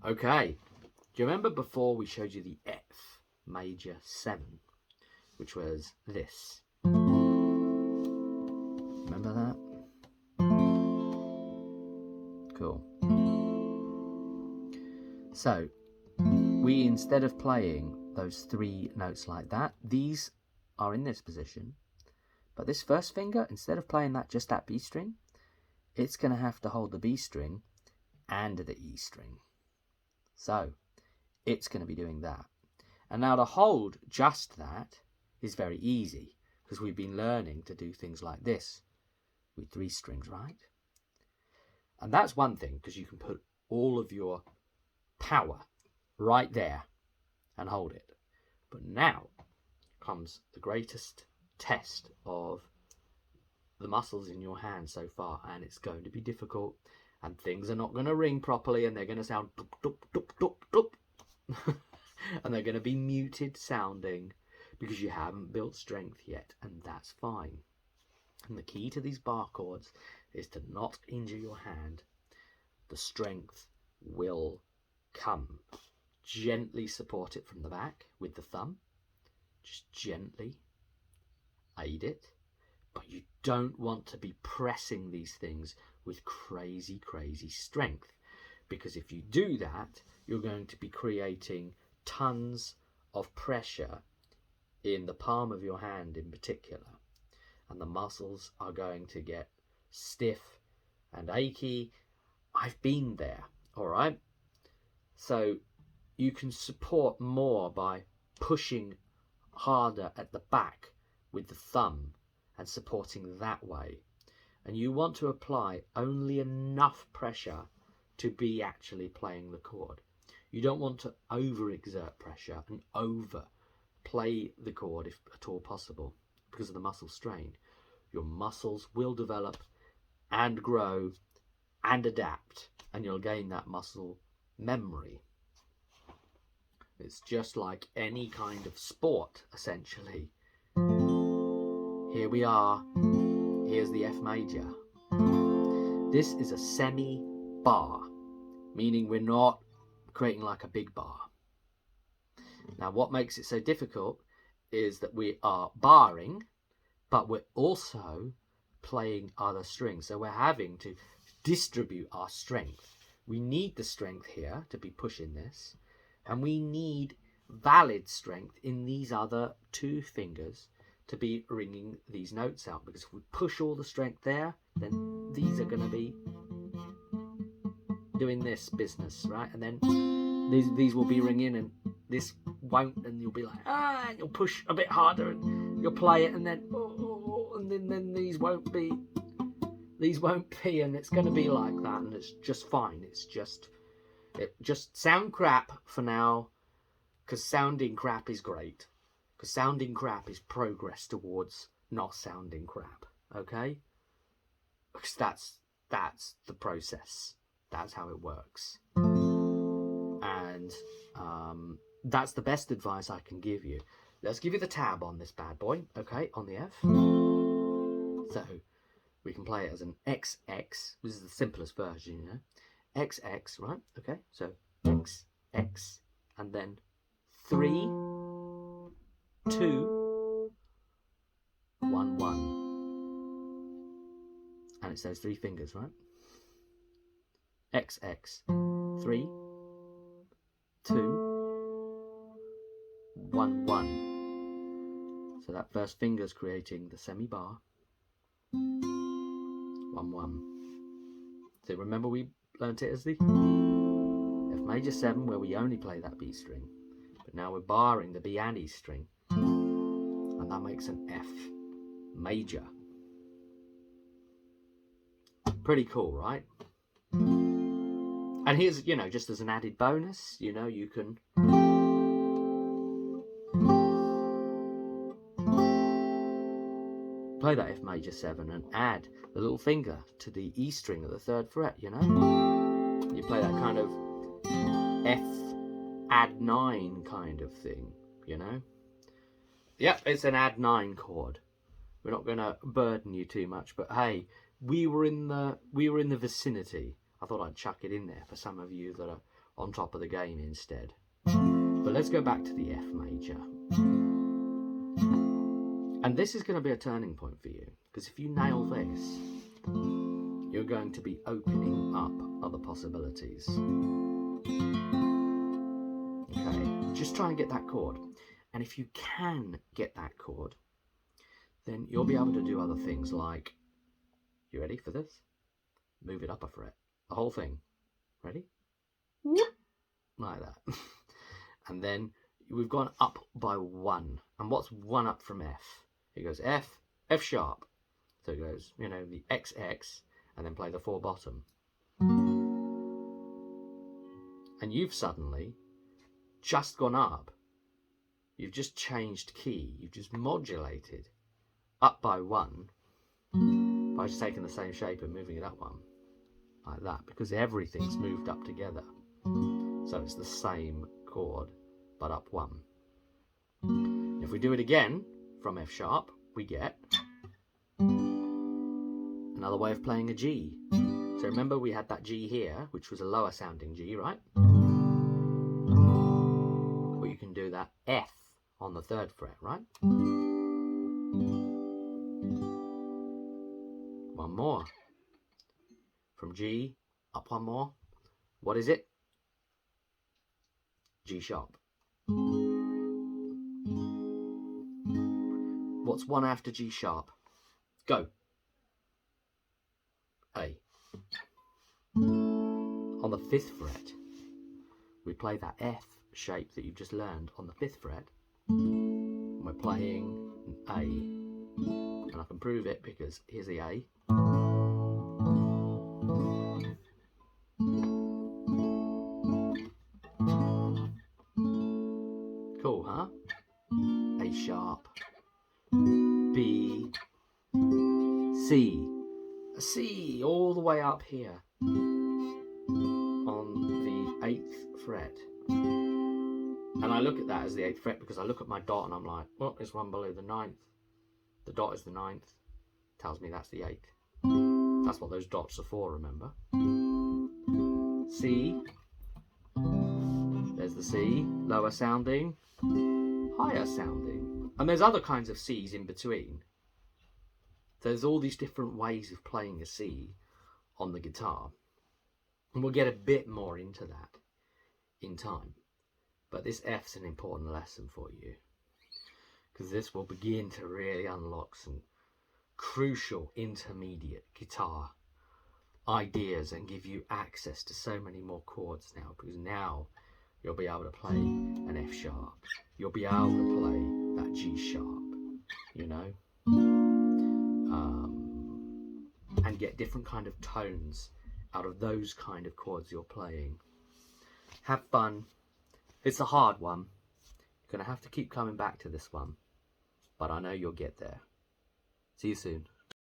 Okay, do you remember before we showed you the F major 7, which was this? Remember that? Cool. So, we, instead of playing those 3 notes like that, these are in this position, but this first finger, instead of playing that just that B string, it's going to have to hold the B string and the E string. So, it's going to be doing that. And now to hold just that is very easy, because we've been learning to do things like this with 3 strings, right? And that's one thing, because you can put all of your power right there and hold it. But now comes the greatest test of the muscles in your hand so far, and it's going to be difficult, and things are not going to ring properly, and they're going to sound dup, dup, dup, dup, dup. And they're going to be muted sounding because you haven't built strength yet, and that's fine. And the key to these bar chords is to not injure your hand. The strength will come. Gently support it from the back with the thumb. Just gently aid it. But you don't want to be pressing these things with crazy, crazy strength. Because if you do that, you're going to be creating tons of pressure in the palm of your hand in particular. And the muscles are going to get stiff and achy. I've been there, all right? So you can support more by pushing harder at the back with the thumb and supporting that way. And you want to apply only enough pressure to be actually playing the chord. You don't want to overexert pressure and overplay the chord if at all possible, because of the muscle strain. Your muscles will develop and grow and adapt, and you'll gain that muscle memory. It's just like any kind of sport, essentially. Here we are. Here's the F major. This is a semi-barre, meaning we're not creating like a big bar. Now, what makes it so difficult is that we are barring, but we're also playing other strings. So we're having to distribute our strength. We need the strength here to be pushing this, and we need valid strength in these other 2 fingers to be ringing these notes out, because if we push all the strength there, then these are going to be doing this business, right? And then these will be ringing, and this won't, and you'll be like, and you'll push a bit harder, and you'll play it, and then and then these won't be, and it's going to be like that, and it's just fine. It just sound crap for now, because sounding crap is great. Because sounding crap is progress towards not sounding crap, okay? Because that's the process. That's how it works. And that's the best advice I can give you. Let's give you the tab on this bad boy, okay, on the F. So we can play it as an XX. This is the simplest version, you know. XX, right? Okay, so X, X, and then 3, 2, 1, 1. And it's those 3 fingers, right? X, X, 3, 2, 1, 1. So that first finger's creating the semi-barre. 1, 1. So remember we learnt it as the F major 7, where we only play that B string. But now we're barring the B and E string. And that makes an F major. Pretty cool, right? And here's, you know, just as an added bonus, you know, you can play that F major 7 and add the little finger to the E string of the 3rd fret, you know? You play that kind of F add 9 kind of thing, you know? Yep, it's an add 9 chord. We're not going to burden you too much, but hey, we were in the vicinity. I thought I'd chuck it in there for some of you that are on top of the game instead. But let's go back to the F major. And this is going to be a turning point for you, because if you nail this, you're going to be opening up other possibilities. Okay, just try and get that chord. And if you can get that chord, then you'll be able to do other things like, you ready for this? Move it up a fret, the whole thing. Ready? Like that. And then we've gone up by 1. And what's 1 up from F? It goes F, F sharp. So it goes, you know, the XX, and then play the 4 bottom. And you've suddenly just gone up. You've just changed key. You've just modulated up by 1 by just taking the same shape and moving it up 1. Like that, because everything's moved up together. So it's the same chord, but up 1. If we do it again from F sharp, we get another way of playing a G. So remember we had that G here, which was a lower sounding G, right? But you can do that F on the 3rd fret, right? One more. From G, up 1 more. What is it? G sharp. What's 1 after G sharp? Go. A. On the 5th fret, we play that F shape that you've just learned on the 5th fret. And we're playing an A. And I can prove it because here's the A. Cool, huh? A sharp, B, C. A C all the way up here on the 8th fret. And I look at that as the 8th fret because I look at my dot and I'm like, well, it's 1 below the 9th. The dot is the 9th. Tells me that's the 8th. That's what those dots are for, remember? C. There's the C, lower sounding, higher sounding. And there's other kinds of Cs in between. There's all these different ways of playing a C on the guitar. And we'll get a bit more into that in time. But this F's an important lesson for you, because this will begin to really unlock some crucial intermediate guitar ideas and give you access to so many more chords now, because now you'll be able to play an F sharp, you'll be able to play that G sharp, you know, and get different kind of tones out of those kind of chords you're playing. Have fun. It's a hard one. You're going to have to keep coming back to this one, but I know you'll get there. See you soon.